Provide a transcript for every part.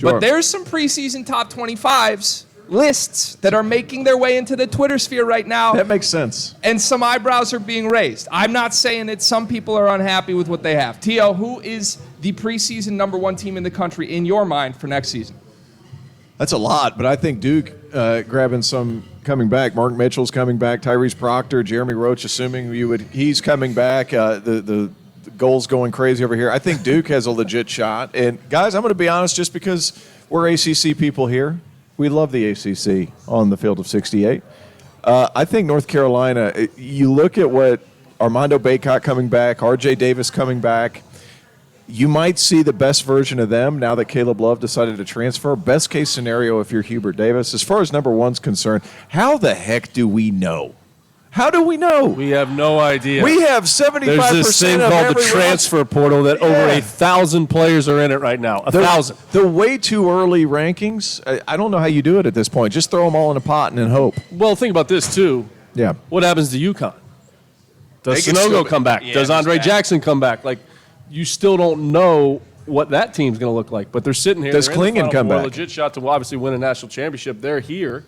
But there's some preseason top 25s lists that are making their way into the Twitter sphere right now. That makes sense. And some eyebrows are being raised. I'm not saying that some people are unhappy with what they have. T.O., who is the preseason #1 team in the country in your mind for next season? That's a lot, but I think Duke grabbing some coming back. Mark Mitchell's coming back. Tyrese Proctor, Jeremy Roach, assuming he's coming back. The goal's going crazy over here. I think Duke has a legit shot. And guys, I'm going to be honest, just because we're ACC people here, we love the ACC on the field of 68. I think North Carolina, you look at what Armando Bacot coming back, RJ Davis coming back, you might see the best version of them now that Caleb Love decided to transfer. Best case scenario if you're Hubert Davis. As far as #1's concerned, how the heck do we know? How do we know? We have no idea. We have 75% There's this thing called the transfer portal that over 1,000 players are in it right now. 1,000. The way too early rankings, I don't know how you do it at this point. Just throw them all in a pot and then hope. Well, think about this, too. Yeah. What happens to UConn? Does Sonogo come back? Yeah, Does Andre Jackson come back? Like, you still don't know what that team's going to look like. But they're sitting here. Does Klingon come back? Legit shot to obviously win a national championship. They're here.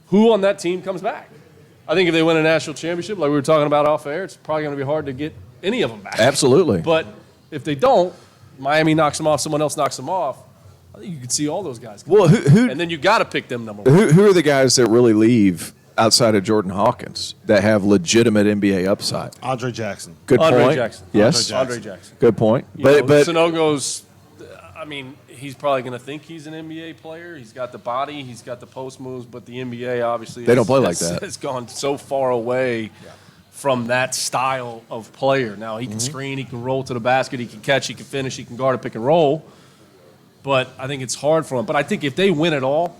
Who on that team comes back? I think if they win a national championship, like we were talking about off air, it's probably going to be hard to get any of them back. Absolutely. But if they don't, Miami knocks them off, someone else knocks them off, I think you could see all those guys come back. And then you got to pick them #1. Who are the guys that really leave outside of Jordan Hawkins that have legitimate NBA upside? Andre Jackson. Good Andre point. Jackson. Yes. Andre Jackson. Good point. But But Sonogo's, I mean, he's probably going to think he's an NBA player. He's got the body, he's got the post moves, but the NBA obviously They don't play like that. Has gone so far away from that style of player. Now he can screen, he can roll to the basket, he can catch, he can finish, he can guard a pick and roll. But I think it's hard for him. But I think if they win it all,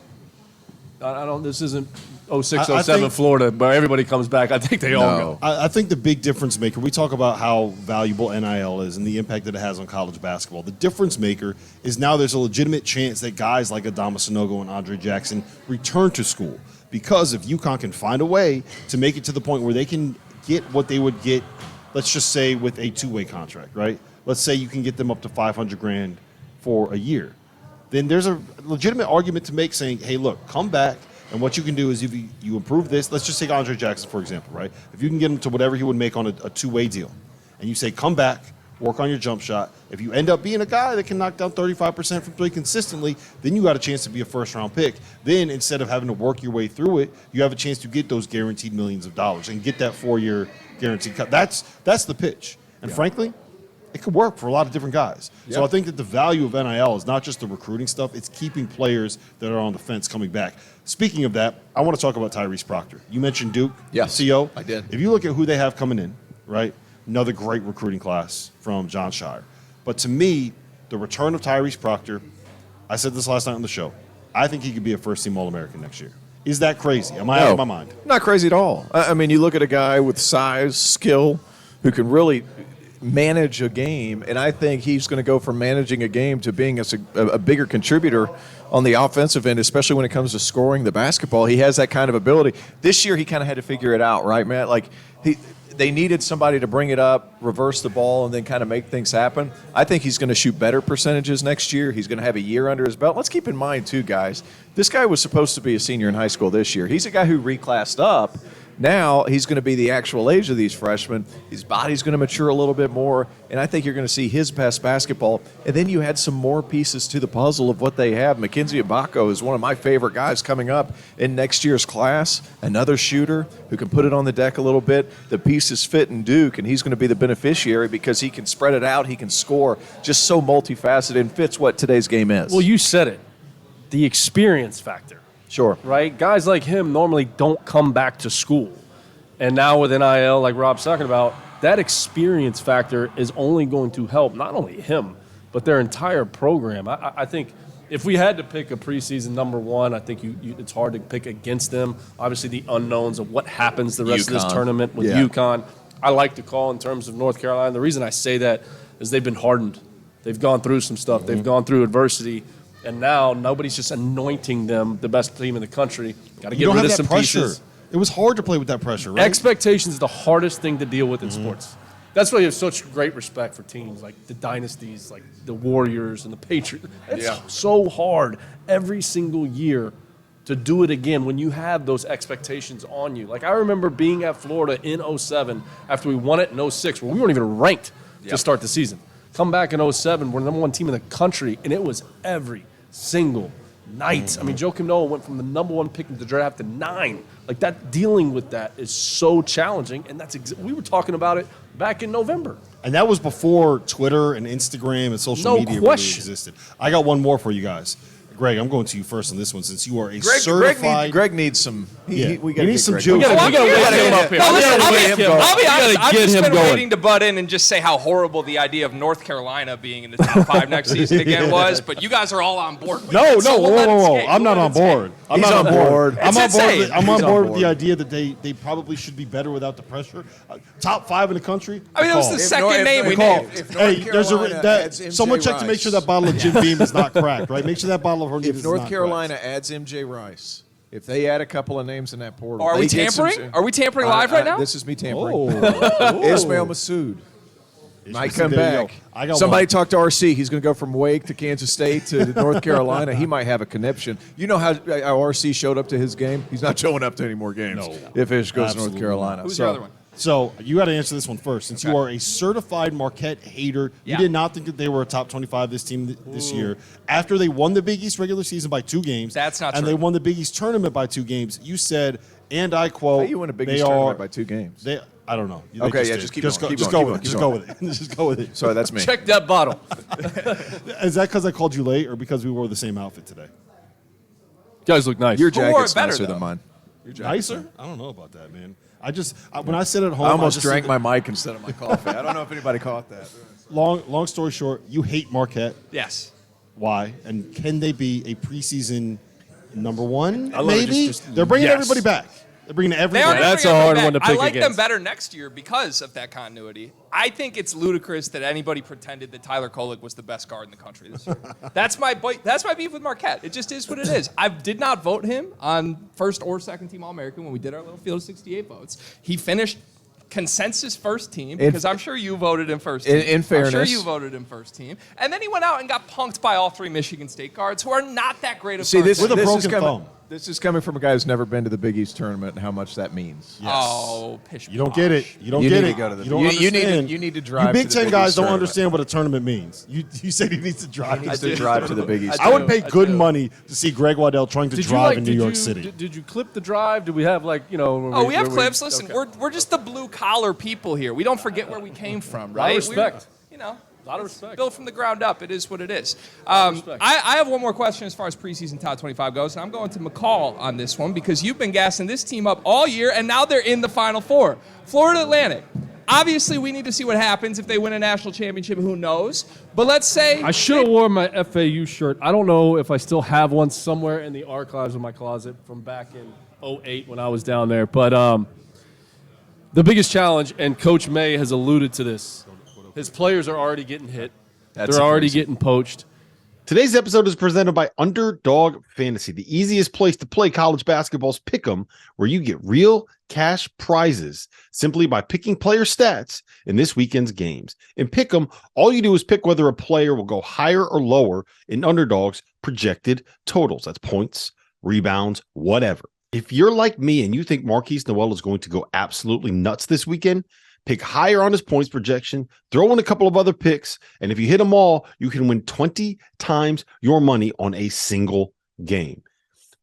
I don't. This isn't 06, 07 Florida, but everybody comes back. I think they all go. I think the big difference maker, we talk about how valuable NIL is and the impact that it has on college basketball. The difference maker is now there's a legitimate chance that guys like Adama Sanogo and Andre Jackson return to school. Because if UConn can find a way to make it to the point where they can get what they would get, let's just say with a two-way contract, right? Let's say you can get them up to $500,000 for a year. Then there's a legitimate argument to make saying, hey, look, come back. And what you can do is if you improve this, let's just take Andre Jackson, for example, right? If you can get him to whatever he would make on a two-way deal, and you say, come back, work on your jump shot. If you end up being a guy that can knock down 35% from three consistently, then you got a chance to be a first-round pick. Then instead of having to work your way through it, you have a chance to get those guaranteed millions of dollars and get that 4-year guaranteed cut. That's the pitch. And frankly, it could work for a lot of different guys. So I think that the value of NIL is not just the recruiting stuff, it's keeping players that are on the fence coming back. Speaking of that, I want to talk about Tyrese Proctor. You mentioned Duke, CO. I did. If you look at who they have coming in, right, another great recruiting class from John Shire. But to me, the return of Tyrese Proctor, I said this last night on the show, I think he could be a first-team All-American next year. Is that crazy? Am I out of my mind? Not crazy at all. I mean, you look at a guy with size, skill, who can really manage a game, and I think he's going to go from managing a game to being a bigger contributor on the offensive end, especially when it comes to scoring the basketball. He has that kind of ability. This year, he kind of had to figure it out, right, Matt? Like, they needed somebody to bring it up, reverse the ball, and then kind of make things happen. I think he's going to shoot better percentages next year. He's going to have a year under his belt. Let's keep in mind, too, guys, this guy was supposed to be a senior in high school this year. He's a guy who reclassed up. Now he's going to be the actual age of these freshmen. His body's going to mature a little bit more, and I think you're going to see his best basketball. And then you had some more pieces to the puzzle of what they have. Mackenzie Ibako is one of my favorite guys coming up in next year's class, another shooter who can put it on the deck a little bit. The pieces fit in Duke, and he's going to be the beneficiary because he can spread it out, he can score, just so multifaceted and fits what today's game is. Well, you said it, the experience factor. Sure. Right? Guys like him normally don't come back to school. And now with NIL, like Rob's talking about, that experience factor is only going to help not only him, but their entire program. I think if we had to pick a preseason #1, I think it's hard to pick against them. Obviously, the unknowns of what happens the rest of this tournament with UConn. I like to call in terms of North Carolina. The reason I say that is they've been hardened. They've gone through some stuff. They've gone through adversity. And now nobody's just anointing them the best team in the country. Got to get rid of some pieces. It was hard to play with that pressure, right? Expectations is the hardest thing to deal with in sports. That's why you have such great respect for teams like the dynasties, like the Warriors and the Patriots. It's so hard every single year to do it again when you have those expectations on you. Like I remember being at Florida in 07 after we won it in 06, where we weren't even ranked to start the season. Come back in 07, we're the number one team in the country, and it was every single night. I mean, Joakim Noah went from the number one pick in the draft to 9. Like that, dealing with that is so challenging, and we were talking about it back in November. And that was before Twitter and Instagram and social media really existed. I got one more for you guys. Greg, I'm going to you first on this one since you are a certified. Greg needs some. We need some Greg. juice. We got to wait him up here. I'll be honest. I've just been waiting to butt in and just say how horrible the idea of North Carolina being in the top 5 next season again was. But you guys are all on board with it. So Whoa. I'm not on board. I'm He's not on board. I'm on board with the idea that they probably should be better without the pressure. Top 5 in the country. I mean, that was the second name we McCall. named. Hey, someone check to make sure that bottle of Jim Beam is not cracked, right? Make sure that bottle of Hornitos is If not North cracked. Carolina adds MJ Rice, if they add a couple of names in that portal, Are we tampering? Are we tampering live right now? This is me tampering. Ismail Massoud might come back. Somebody talk to RC. He's going to go from Wake to Kansas State to North Carolina. He might have a conniption. You know how RC showed up to his game? He's not showing up to any more games if Ish goes to North Carolina. Who's the other one? So you got to answer this one first. Since you are a certified Marquette hater, you did not think that they were a top 25 this team this year. After they won the Big East regular season by 2 games, that's not and true. they won the Big East tournament by 2 games, you said, and I quote, How you win a Big East tournament by 2 games? I don't know. Just keep going. Just go with it. Just go with it. Sorry, that's me. Check that bottle. Is that because I called you late or because we wore the same outfit today? You guys look nice. Your wore it jacket's better, nicer though? than mine. Nicer? I don't know about that, man. When I sit at home, I almost drank my mic instead of my coffee. I don't know if anybody caught that. Long story short, you hate Marquette. Yes. Why? And can they be a preseason number 1? I love it. Maybe. They're bringing everybody back. They're bringing They everybody are back. That's bringing a hard them one to back. pick I like them against. better next year because of that continuity. I think it's ludicrous that anybody pretended that Tyler Kolek was the best guard in the country this year. That's my beef with Marquette. It just is what it is. I did not vote him on first or second team All-American when we did our little field of 68 votes. He finished consensus first team because I'm sure you voted him first team. In fairness. I'm sure you voted him first team. And then he went out and got punked by all 3 Michigan State guards who are not that great of See, this, With a this is broken coming, thumb. This is coming from a guy who's never been to the Big East tournament and how much that means. Yes. Oh, pish You don't get it. You don't You get need it. to go to the- You don't you need to- understand. you need to drive You Big to the Ten Big guys East don't tournament. understand what a tournament means. You said he needs to drive. He needs to drive to the Big East. I would pay I good do. money to see Greg Waddell trying to drive in New York City. Did you clip the drive? Did we have Oh, we have clips. Listen, we're just the blue collar people here. We don't forget where we came from, right? respect. A lot of respect. Built from the ground up. It is what it is. respect. I have one more question as far as preseason top 25 goes, and I'm going to McCall on this one because you've been gassing this team up all year, and now they're in the Final Four. Florida Atlantic. Obviously, we need to see what happens if they win a national championship. Who knows? But let's say I should have worn my FAU shirt. I don't know if I still have one somewhere in the archives of my closet from back in 08 when I was down there. But the biggest challenge, and Coach May has alluded to this, his players are already getting hit. They're already getting poached. Today's episode is presented by Underdog Fantasy, the easiest place to play college basketball's pick'em, where you get real cash prizes simply by picking player stats in this weekend's games. In pick'em, all you do is pick whether a player will go higher or lower in Underdog's projected totals. That's points, rebounds, whatever. If you're like me and you think Marquise Noel is going to go absolutely nuts this weekend, pick higher on his points projection, throw in a couple of other picks, and if you hit them all, you can win 20 times your money on a single game.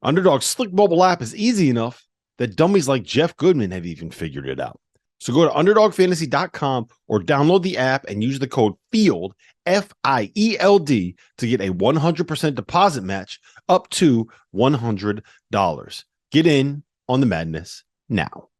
Underdog's slick mobile app is easy enough that dummies like Jeff Goodman have even figured it out. So go to UnderdogFantasy.com or download the app and use the code FIELD, FIELD, to get a 100% deposit match up to $100. Get in on the madness now.